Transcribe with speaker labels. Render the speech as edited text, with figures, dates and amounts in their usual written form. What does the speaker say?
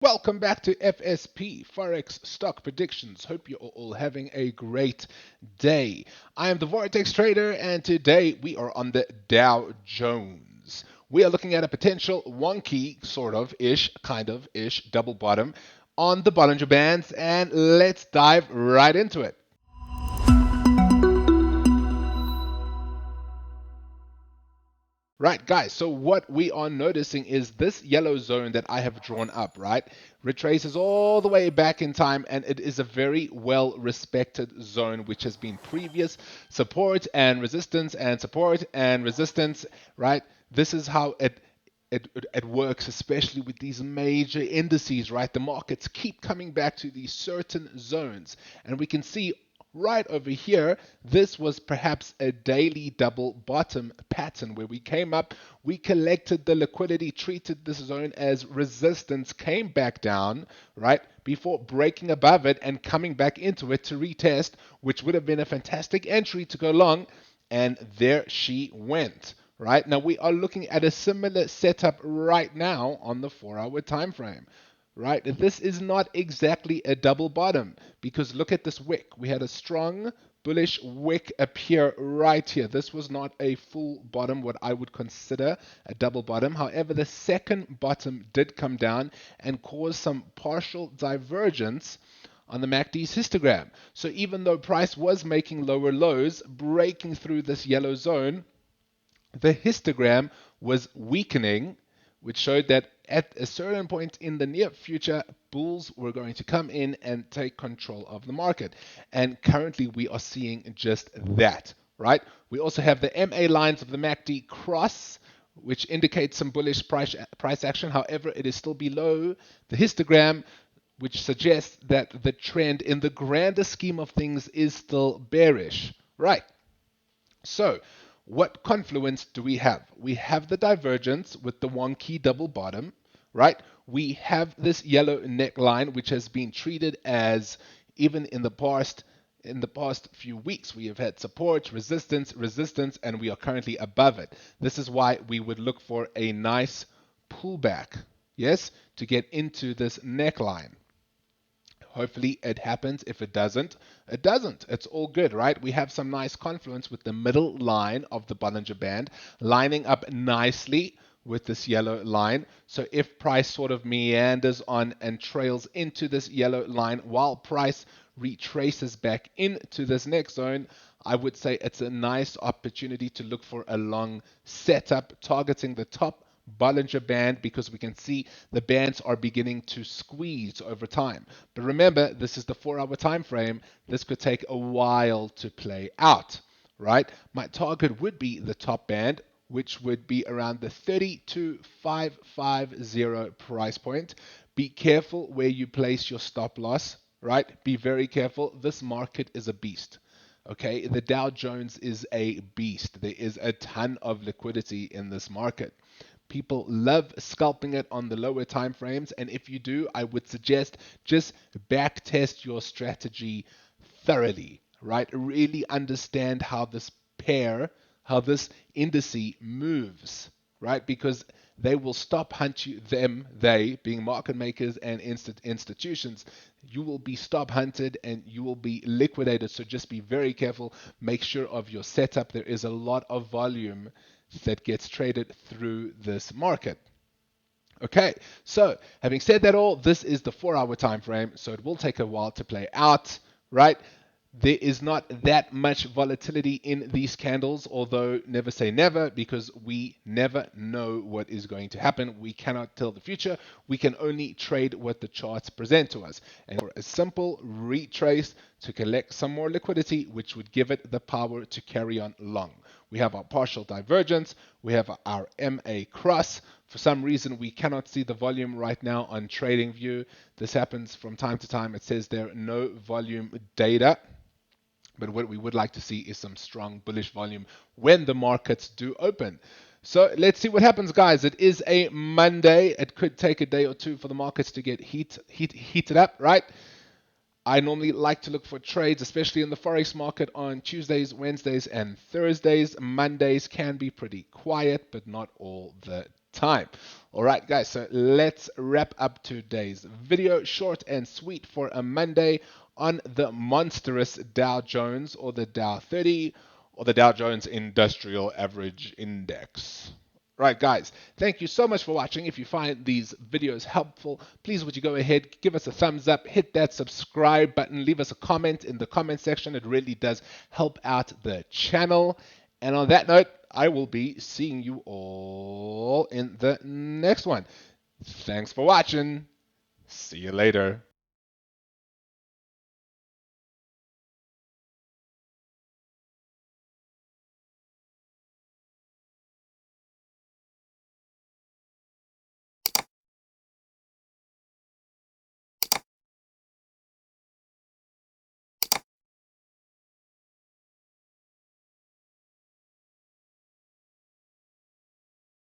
Speaker 1: Welcome back to FSP, Forex Stock Predictions. Hope you're all having a great day. I am the Vortex Trader, and today we are on the Dow Jones. We are looking at a potential wonky, sort of ish, kind of ish, double bottom on the Bollinger Bands, and let's dive right into it. Right, guys, so what we are noticing is this yellow zone that I have drawn up, right, retraces all the way back in time, and it is a very well respected zone which has been previous support and resistance and support and resistance, right? This is how it works, especially with these major indices, right? The markets keep coming back to these certain zones, and we can see right over here, this was perhaps a daily double bottom pattern where we came up, we collected the liquidity, treated this zone as resistance, came back down, right, before breaking above it and coming back into it to retest, which would have been a fantastic entry to go long, and there she went. Right now, we are looking at a similar setup right now on the 4-hour time frame. Right, this is not exactly a double bottom because look at this wick. We had a strong bullish wick appear right here. This was not a full bottom, what I would consider a double bottom. However, the second bottom did come down and cause some partial divergence on the MACD's histogram. So even though price was making lower lows, breaking through this yellow zone, the histogram was weakening, which showed that at a certain point in the near future, bulls were going to come in and take control of the market. And currently, we are seeing just that, right? We also have the MA lines of the MACD cross, which indicates some bullish price action. However, it is still below the histogram, which suggests that the trend in the grander scheme of things is still bearish, right? So, what confluence do we have? We have the divergence with the wonky double bottom, right? We have this yellow neckline, which has been treated as, even in the past few weeks, we have had support, resistance, resistance, and we are currently above it. This is why we would look for a nice pullback, yes, to get into this neckline. Hopefully it happens. If it doesn't, it doesn't. It's all good, right? We have some nice confluence with the middle line of the Bollinger Band lining up nicely with this yellow line. So if price sort of meanders on and trails into this yellow line while price retraces back into this next zone, I would say it's a nice opportunity to look for a long setup targeting the top Bollinger Band because we can see the bands are beginning to squeeze over time. But remember, this is the 4-hour time frame. This could take a while to play out, right? My target would be the top band, which would be around the 32,550 price point. Be careful where you place your stop loss, right? Be very careful. This market is a beast. Okay, the Dow Jones is a beast. There is a ton of liquidity in this market. People love scalping it on the lower time frames, and if you do, I would suggest just back test your strategy thoroughly, right? Really understand how this pair, how this indice moves, right? Because they will stop hunt you, they being market makers and institutions, you will be stop hunted and you will be liquidated. So just be very careful. Make sure of your setup. There is a lot of volume that gets traded through this market. Okay, so having said that all, this is the 4-hour time frame, so it will take a while to play out, right? There is not that much volatility in these candles, although never say never, because we never know what is going to happen. We cannot tell the future. We can only trade what the charts present to us. And for a simple retrace to collect some more liquidity, which would give it the power to carry on long. We have our partial divergence. We have our MA cross. For some reason, we cannot see the volume right now on TradingView. This happens from time to time. It says there no volume data. But what we would like to see is some strong bullish volume when the markets do open. So let's see what happens, guys. It is a Monday. It could take a day or two for the markets to get heated up, right? I normally like to look for trades, especially in the Forex market, on Tuesdays, Wednesdays, and Thursdays. Mondays can be pretty quiet, but not all the time. All right, guys, so let's wrap up today's video. Short and sweet for a Monday on the monstrous Dow Jones, or the Dow 30, or the Dow Jones Industrial Average Index. Right, guys, thank you so much for watching. If you find these videos helpful, please would you go ahead, give us a thumbs up, hit that subscribe button, leave us a comment in the comment section. It really does help out the channel. And on that note, I will be seeing you all in the next one. Thanks for watching. See you later.